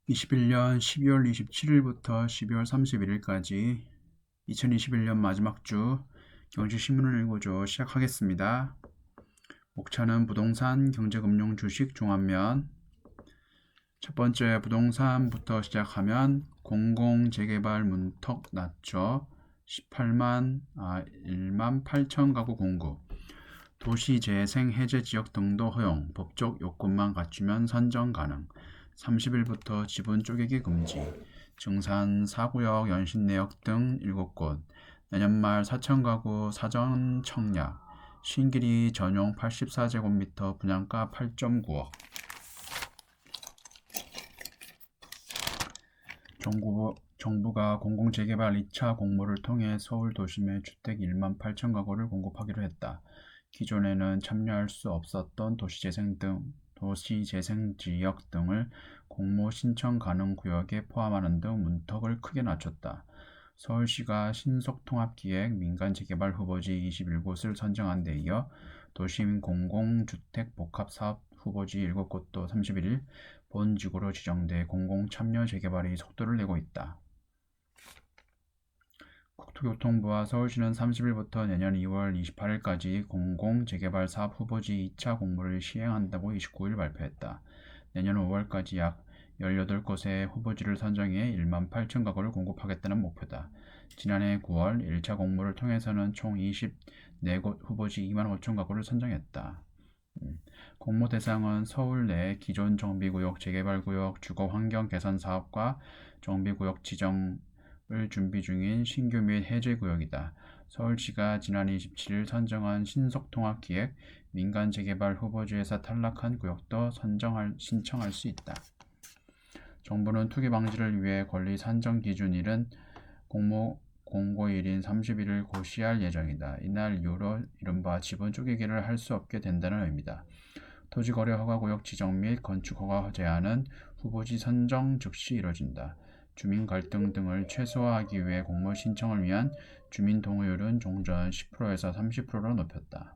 21년 12월 27일부터 12월 31일까지 2021년 마지막 주 경제신문을 읽어줘 시작하겠습니다. 목차는 부동산, 경제금융, 주식, 종합면. 첫 번째 부동산부터 시작하면 공공재개발 문턱 낮춰 1만 8천 가구 공급, 도시재생 해제 지역 등도 허용, 법적 요건만 갖추면 선정 가능, 30일부터 지분 쪼개기 금지, 증산 4구역, 연신내역 등 7곳, 내년 말 4천 가구 사전 청약, 신길이 전용 84제곱미터 분양가 8.9억. 정부가 공공재개발 2차 공모를 통해 서울 도심에 주택 1만 8천 가구를 공급하기로 했다. 기존에는 참여할 수 없었던 도시재생지역 등을 공모 신청 가능 구역에 포함하는 등 문턱을 크게 낮췄다. 서울시가 신속통합기획 민간재개발 후보지 21곳을 선정한 데 이어 도심 공공주택 복합사업 후보지 7곳도 31일 본지구로 지정돼 공공참여 재개발이 속도를 내고 있다. 국토교통부와 서울시는 30일부터 내년 2월 28일까지 공공재개발 사업 후보지 2차 공모를 시행한다고 29일 발표했다. 내년 5월까지 약 18곳의 후보지를 선정해 1만 8천 가구를 공급하겠다는 목표다. 지난해 9월 1차 공모를 통해서는 총 24곳 후보지 2만 5천 가구를 선정했다. 공모 대상은 서울 내 기존 정비구역, 재개발구역, 주거환경 개선 사업과 정비구역 지정을 준비 중인 신규 및 해제구역이다. 서울시가 지난 27일 선정한 신속통합기획 민간재개발 후보지에서 탈락한 구역도 신청할 수 있다. 정부는 투기 방지를 위해 권리 산정 기준일은 공고일인 31일 고시할 예정이다. 이날 이후로 이른바 지분 쪼개기를 할 수 없게 된다는 의미다. 토지거래 허가구역 지정 및 건축허가 제한은 후보지 선정 즉시 이뤄진다. 주민 갈등 등을 최소화하기 위해 공모 신청을 위한 주민 동의율은 종전 10%에서 30%로 높였다.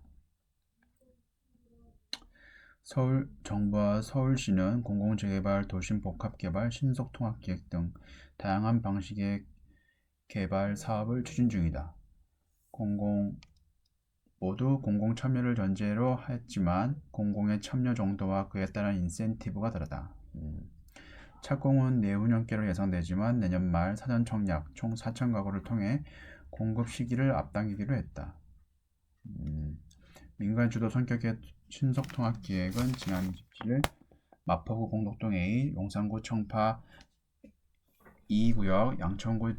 정부와 서울시는 공공재개발, 도심복합개발, 신속통합기획 등 다양한 방식의 개발 사업을 추진 중이다. 모두 공공 참여를 전제로 했지만 공공의 참여 정도와 그에 따른 인센티브가 다르다. 착공은 내후년께로 예상되지만 내년 말 사전 청약 총 4천 가구를 통해 공급 시기를 앞당기기로 했다. 민간 주도 성격의 신속통합기획은 지난 27일 마포구 공덕동 A, 용산구 청파 2구역, 양천구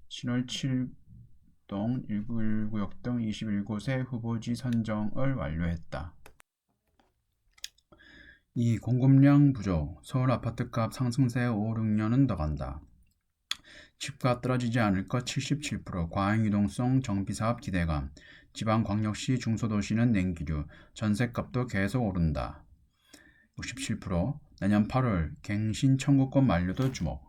신월 7동 1구역 등 21곳의 후보지 선정을 완료했다. 2. 공급량 부족. 서울 아파트값 상승세 5, 6년은 더 간다. 집값 떨어지지 않을 것 77%, 과잉유동성 정비사업 기대감, 지방광역시 중소도시는 냉기류, 전셋값도 계속 오른다. 67%, 내년 8월 갱신 청구권 만료도 주목.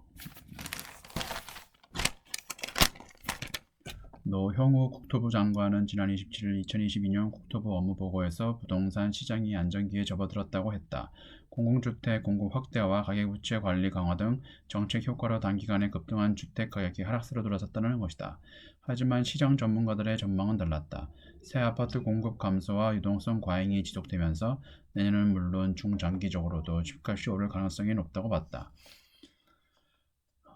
노형우 국토부 장관은 지난 27일 2022년 국토부 업무보고에서 부동산 시장이 안정기에 접어들었다고 했다. 공공주택 공급 확대와 가계부채 관리 강화 등 정책 효과로 단기간에 급등한 주택 가격이 하락세로 돌아섰다는 것이다. 하지만 시장 전문가들의 전망은 달랐다. 새 아파트 공급 감소와 유동성 과잉이 지속되면서 내년은 물론 중장기적으로도 집값이 오를 가능성이 높다고 봤다.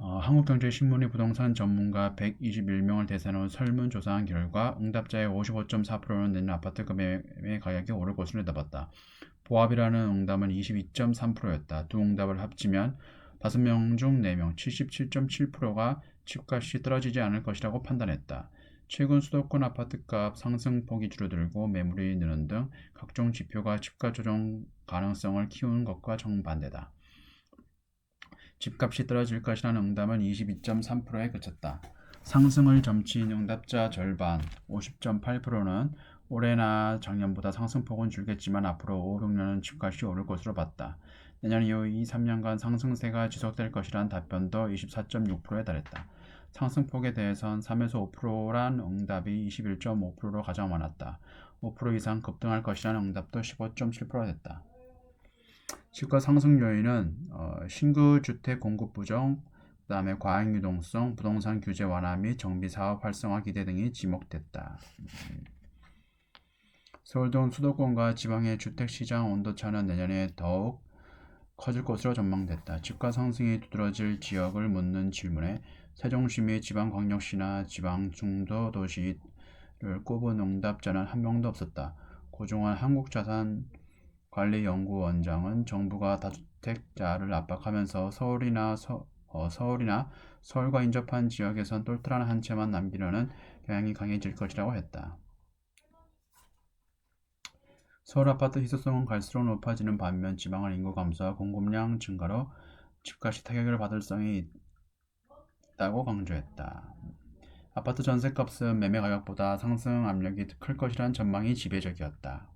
한국경제신문이 부동산 전문가 121명을 대상으로 설문조사한 결과 응답자의 55.4%는 내년 아파트 매매 가격이 오를 것으로 내다봤다. 보합이라는 응답은 22.3%였다. 두 응답을 합치면 5명 중 4명 77.7%가 집값이 떨어지지 않을 것이라고 판단했다. 최근 수도권 아파트값 상승폭이 줄어들고 매물이 느는 등 각종 지표가 집값 조정 가능성을 키우는 것과 정반대다. 집값이 떨어질 것이라는 응답은 22.3%에 그쳤다. 상승을 점친 응답자 절반 50.8%는 올해나 작년보다 상승폭은 줄겠지만 앞으로 5, 6년은 집값이 오를 것으로 봤다. 내년 이후 2, 3년간 상승세가 지속될 것이라는 답변도 24.6%에 달했다. 상승폭에 대해선 3에서 5%란 응답이 21.5%로 가장 많았다. 5% 이상 급등할 것이라는 응답도 15.7%가 됐다. 집값 상승 요인은 신규 주택 공급 부정, 그다음에 과잉 유동성, 부동산 규제 완화 및 정비 사업 활성화 기대 등이 지목됐다. 서울 등 수도권과 지방의 주택 시장 온도차는 내년에 더욱 커질 것으로 전망됐다. 집가 상승이 두드러질 지역을 묻는 질문에 세종시 및 지방광역시나 지방 중도도시를 꼽은 응답자는 한 명도 없었다. 고종환 한국자산관리연구원장은 정부가 다주택자를 압박하면서 서울이나 서울과 인접한 지역에선 똘똘한 한 채만 남기려는 경향이 강해질 것이라고 했다. 서울 아파트 희소성은 갈수록 높아지는 반면 지방은 인구 감소와 공급량 증가로 집값이 타격을 받을 성이 있다고 강조했다. 아파트 전셋값은 매매 가격보다 상승 압력이 클 것이라는 전망이 지배적이었다.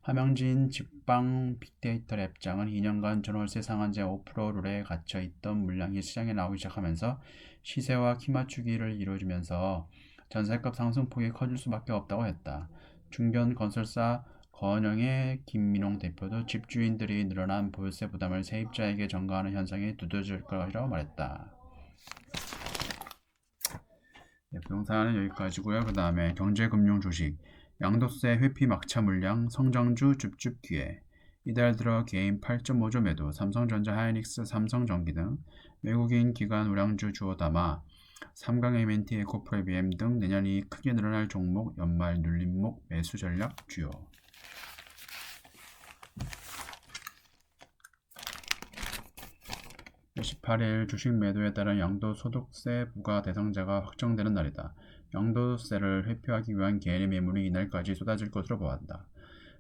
함영진 직방 빅데이터 랩장은 2년간 전월세 상한제 5% 룰에 갇혀 있던 물량이 시장에 나오기 시작하면서 시세와 키맞추기를 이루어지면서 전셋값 상승폭이 커질 수밖에 없다고 했다. 중견 건설사 건영의 김민홍 대표도 집주인들이 늘어난 보유세 부담을 세입자에게 전가하는 현상이 두드러질 것이라고 말했다. 네, 부동산은 여기까지고요. 그 다음에 경제금융 주식 양도세 회피 막차 물량 성장주 줍줍 기회 이달 들어 개인 8.5조 매도 삼성전자 하이닉스 삼성전기 등 외국인 기관 우량주 주워 담아 삼강 M&T 에코프로비엠 등 내년 이익 크게 늘어날 종목 연말 눌림목 매수 전략 주요. 몇 18일 주식 매도에 따른 양도소득세 부과 대상자가 확정되는 날이다. 양도세를 회피하기 위한 개인의 매물이 이날까지 쏟아질 것으로 보았다.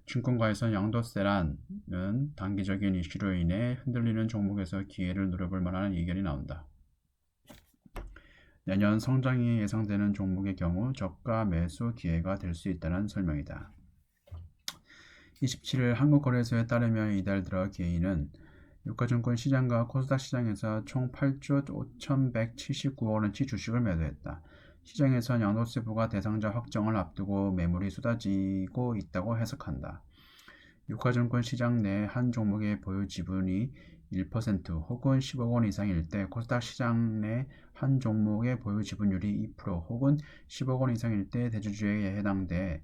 증권가에서는 양도세란은 단기적인 이슈로 인해 흔들리는 종목에서 기회를 노려볼 만한 의견이 나온다. 내년 성장이 예상되는 종목의 경우 저가 매수 기회가 될 수 있다는 설명이다. 27일 한국거래소에 따르면 이달 들어 개인은 유가증권 시장과 코스닥 시장에서 총 8조 5,179억원어치 주식을 매도했다. 시장에선 양도세 부과 대상자 확정을 앞두고 매물이 쏟아지고 있다고 해석한다. 유가증권 시장 내 한 종목의 보유 지분이 1% 혹은 10억원 이상일 때 코스닥 시장 내 한 종목의 보유 지분율이 2% 혹은 10억원 이상일 때 대주주에 해당돼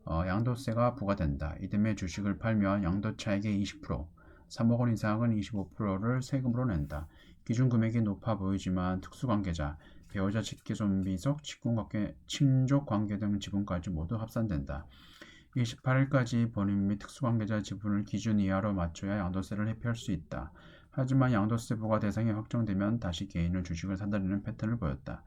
양도세가 부과된다. 이듬해 주식을 팔면 양도차익의 20%, 3억원 이상은 25%를 세금으로 낸다. 기준 금액이 높아 보이지만 특수관계자, 배우자 직계존비속, 친족관계 등 지분까지 모두 합산된다. 28일까지 본인 및 특수관계자 지분을 기준 이하로 맞춰야 양도세를 회피할 수 있다. 하지만 양도세 부과 대상이 확정되면 다시 개인은 주식을 사들이는 패턴을 보였다.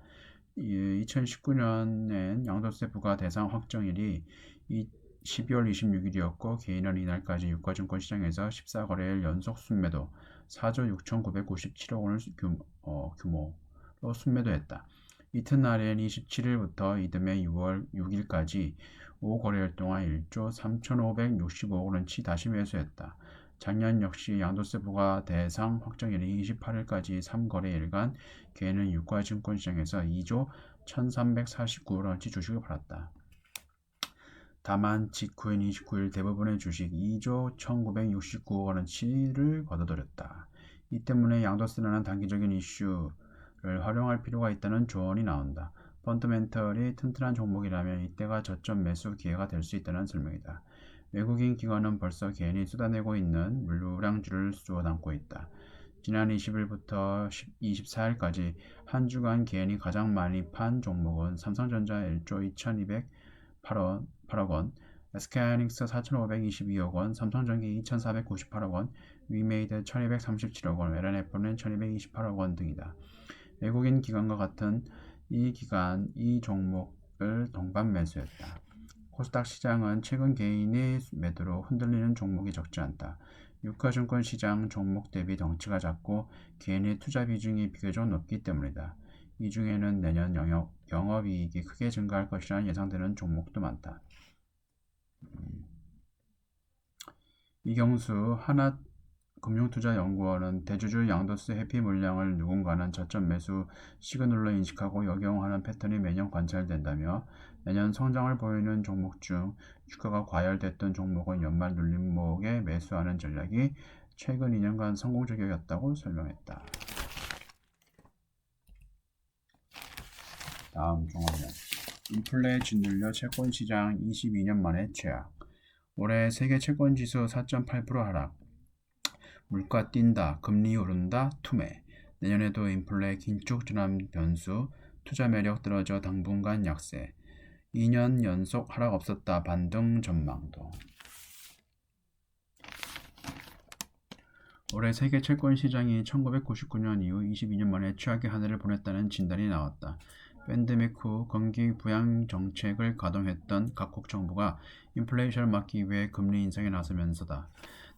2019년엔 양도세 부과 대상 확정일이 12월 26일이었고 개인은 이날까지 유가증권 시장에서 14거래일 연속 순매도 4조 6,997억원을 규모로 순매도했다. 이튿날엔 27일부터 이듬해 6월 6일까지 5거래일 동안 1조 3,565억원어치 다시 매수했다. 작년 역시 양도세 부과 대상 확정일이 28일까지 3거래일간 개인은 유가증권 시장에서 2조 1,349억원어치 주식을 팔았다. 다만 직후인 29일 대부분의 주식 2조 1,969억원어치를 거둬들였다. 이 때문에 양도세라는 단기적인 이슈를 활용할 필요가 있다는 조언이 나온다. 펀더멘털이 튼튼한 종목이라면 이때가 저점 매수 기회가 될 수 있다는 설명이다. 외국인 기관은 벌써 개인이 쏟아내고 있는 물량주를 주워 담고 있다. 지난 20일부터 24일까지 한 주간 개인이 가장 많이 판 종목은 삼성전자 1조 2,208억원, SK하이닉스 4,522억원, 삼성전기 2,498억원, 위메이드 1,237억원, LNF는 1,228억원 등이다. 외국인 기관과 같은 이 기간 이 종목을 동반 매수했다. 코스닥 시장은 최근 개인의 매도로 흔들리는 종목이 적지 않다. 유가증권 시장 종목 대비 덩치가 작고 개인의 투자 비중이 비교적 높기 때문이다. 이 중에는 내년 영업이익이 크게 증가할 것이라는 예상되는 종목도 많다. 이경수 하나금융투자연구원은 대주주 양도세 회피 물량을 누군가는 저점 매수 시그널로 인식하고 역용하는 패턴이 매년 관찰된다며 내년 성장을 보이는 종목 중 주가가 과열됐던 종목은 연말 눌림목에 매수하는 전략이 최근 2년간 성공적이었다고 설명했다. 다음 종합면. 인플레 짓눌려 채권 시장 22년 만에 최악. 올해 세계 채권 지수 4.8% 하락. 물가 뛴다, 금리 오른다, 투매. 내년에도 인플레 긴축 전환 변수, 투자 매력 떨어져 당분간 약세. 2년 연속 하락 없었다, 반등 전망도. 올해 세계 채권 시장이 1999년 이후 22년 만에 최악의 한 해를 보냈다는 진단이 나왔다. 팬데믹 후 경기 부양 정책을 가동했던 각국 정부가 인플레이션을 막기 위해 금리 인상에 나서면서다.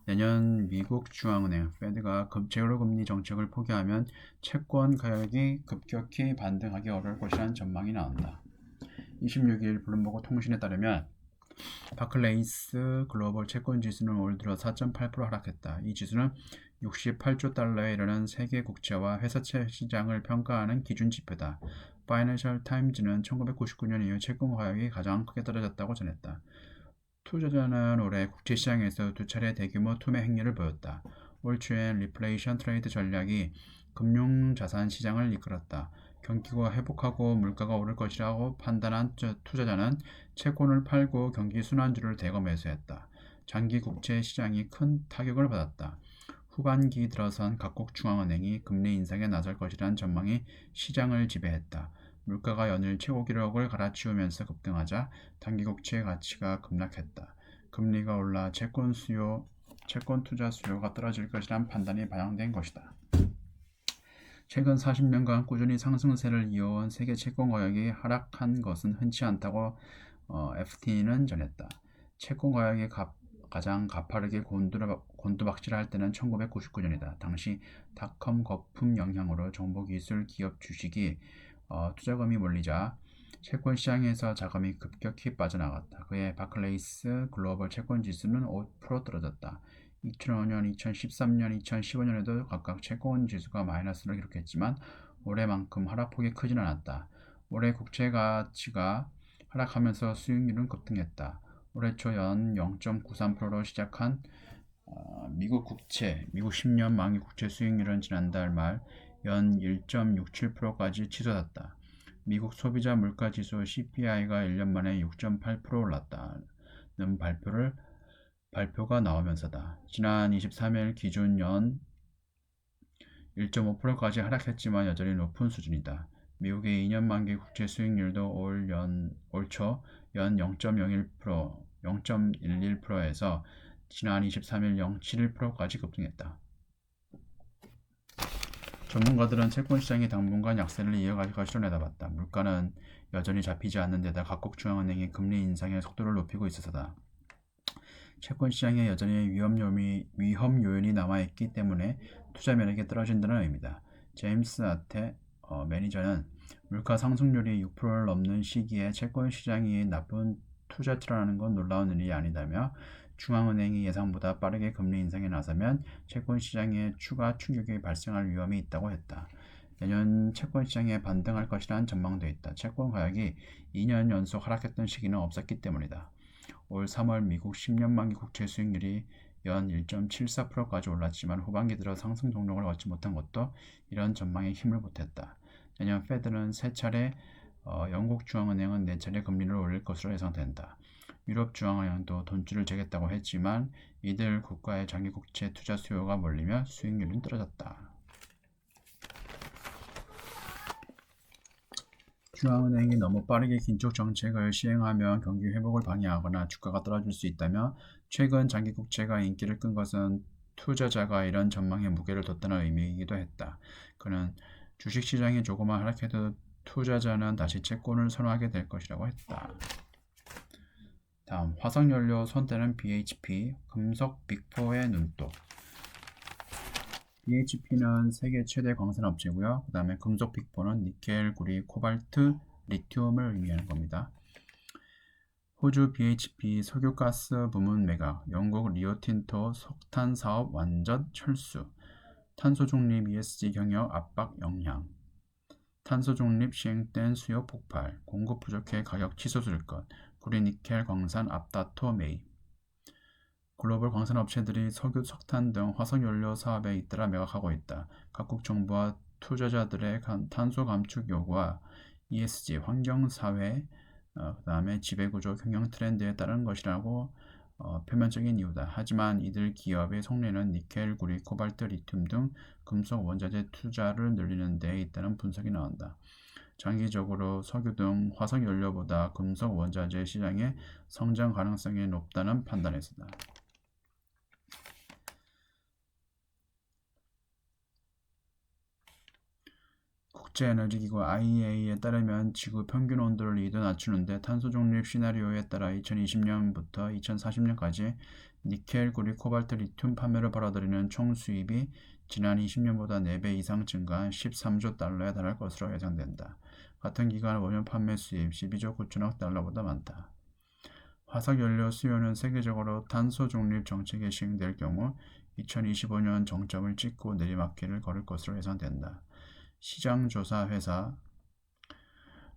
내년 미국 중앙은행 페드가 제로 금리 정책을 포기하면 채권 가격이 급격히 반등하기 어려울 것이라는 전망이 나온다. 26일 블룸버그 통신에 따르면 바클레이스 글로벌 채권 지수는 올 들어 4.8% 하락했다. 이 지수는 68조 달러에 이르는 세계 국채와 회사채 시장을 평가하는 기준 지표다. 파이낸셜 타임즈는 1999년 이후 채권 가격이 가장 크게 떨어졌다고 전했다. 투자자는 올해 국채시장에서 두 차례 대규모 투매 행렬을 보였다. 올 초엔 리플레이션 트레이드 전략이 금융자산 시장을 이끌었다. 경기가 회복하고 물가가 오를 것이라고 판단한 투자자는 채권을 팔고 경기 순환주를 대거 매수했다. 장기 국채 시장이 큰 타격을 받았다. 후반기 들어선 각국 중앙은행이 금리 인상에 나설 것이라는 전망이 시장을 지배했다. 물가가 연일 최고 기록을 갈아치우면서 급등하자 단기 국채 가치가 급락했다. 금리가 올라 채권 투자 수요가 떨어질 것이란 판단이 반영된 것이다. 최근 40년간 꾸준히 상승세를 이어온 세계 채권 가격이 하락한 것은 흔치 않다고 FT는 전했다. 채권 가격이 가장 가파르게 곤두박질할 때는 1999년이다. 당시 닷컴 거품 영향으로 정보기술 기업 주식이 투자금이 몰리자 채권 시장에서 자금이 급격히 빠져나갔다. 그해 바클레이스 글로벌 채권 지수는 5% 떨어졌다. 2005년, 2013년, 2015년에도 각각 채권 지수가 마이너스를 기록했지만 올해만큼 하락폭이 크진 않았다. 올해 국채 가치가 하락하면서 수익률은 급등했다. 올해 초 연 0.93%로 시작한 미국 10년 만기 국채 수익률은 지난달 말 연 1.67%까지 치솟았다. 미국 소비자 물가 지수 CPI가 1년 만에 6.8% 올랐다는 발표가 나오면서다. 지난 23일 기준 연 1.5%까지 하락했지만 여전히 높은 수준이다. 미국의 2년 만기 국채 수익률도 올 초 연 0.11%에서 지난 23일 0.71%까지 급등했다. 전문가들은 채권 시장이 당분간 약세를 이어갈 것으로 내다봤다. 물가는 여전히 잡히지 않는 데다 각국 중앙은행이 금리 인상의 속도를 높이고 있어서다. 채권 시장에 여전히 위험 요인이 남아있기 때문에 투자 매력이 떨어진다는 의미다. 제임스 아테 매니저는 물가 상승률이 6%를 넘는 시기에 채권 시장이 나쁜 투자처라는 건 놀라운 일이 아니다며 중앙은행이 예상보다 빠르게 금리 인상에 나서면 채권 시장에 추가 충격이 발생할 위험이 있다고 했다. 내년 채권 시장에 반등할 것이라는 전망도 있다. 채권 가격이 2년 연속 하락했던 시기는 없었기 때문이다. 올 3월 미국 10년 만기 국채 수익률이 연 1.74%까지 올랐지만 후반기 들어 상승 동력을 얻지 못한 것도 이런 전망에 힘을 보탰다. 내년 페드는 3차례, 영국 중앙은행은 4차례 금리를 올릴 것으로 예상된다. 유럽 중앙은행도 돈줄을 재겠다고 했지만 이들 국가의 장기 국채 투자 수요가 몰리며 수익률은 떨어졌다. 중앙은행이 너무 빠르게 긴축 정책을 시행하면 경기 회복을 방해하거나 주가가 떨어질 수 있다며 최근 장기 국채가 인기를 끈 것은 투자자가 이런 전망에 무게를 뒀다는 의미이기도 했다. 그는 주식시장이 조금만 하락해도 투자자는 다시 채권을 선호하게 될 것이라고 했다. 다음 화석연료 손대는 BHP, 금속 빅4의 눈독. BHP는 세계 최대 광산업체고요. 그 다음에 금속 빅4는 니켈, 구리, 코발트, 리튬을 의미하는 겁니다. 호주 BHP 석유가스 부문 매각, 영국 리오틴토 석탄 사업 완전 철수, 탄소 중립 ESG 경영 압박 영향, 탄소 중립 시행된 수요 폭발, 공급 부족해 가격 치솟을 것, 구리 니켈 광산 앞다퉈 매입. 글로벌 광산 업체들이 석유, 석탄 등 화석연료 사업에 잇따라 매각하고 있다. 각국 정부와 투자자들의 탄소 감축 요구와 ESG, 환경, 사회, 그다음에 지배구조 경영 트렌드에 따른 것이라고 표면적인 이유다. 하지만 이들 기업의 속내는 니켈, 구리, 코발트, 리튬 등 금속 원자재 투자를 늘리는 데 있다는 분석이 나온다. 장기적으로 석유 등 화석 연료보다 금속 원자재 시장의 성장 가능성이 높다는 판단에서다. 국제에너지기구 IEA에 따르면 지구 평균 온도를 2도 낮추는데 탄소 중립 시나리오에 따라 2020년부터 2040년까지 니켈, 구리, 코발트, 리튬 판매를 벌어들이는 총 수입이 지난 20년보다 4배 이상 증가한 13조 달러에 달할 것으로 예상된다. 같은 기간 원유 판매 수입 12조 9천억 달러보다 많다. 화석연료 수요는 세계적으로 탄소 중립 정책이 시행될 경우 2025년 정점을 찍고 내리막길을 걸을 것으로 예상된다. 시장조사 회사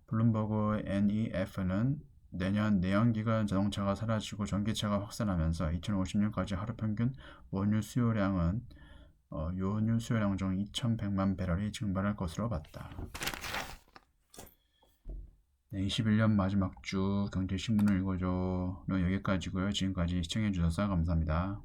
블룸버그 NEF는 내년 내연기관 자동차가 사라지고 전기차가 확산하면서 2050년까지 하루 평균 원유 수요량은 요원유 수요량 중 2,100만 배럴이 증발할 것으로 봤다. 네, 21년 마지막 주 경제신문을 읽어줘는 여기까지고요. 지금까지 시청해주셔서 감사합니다.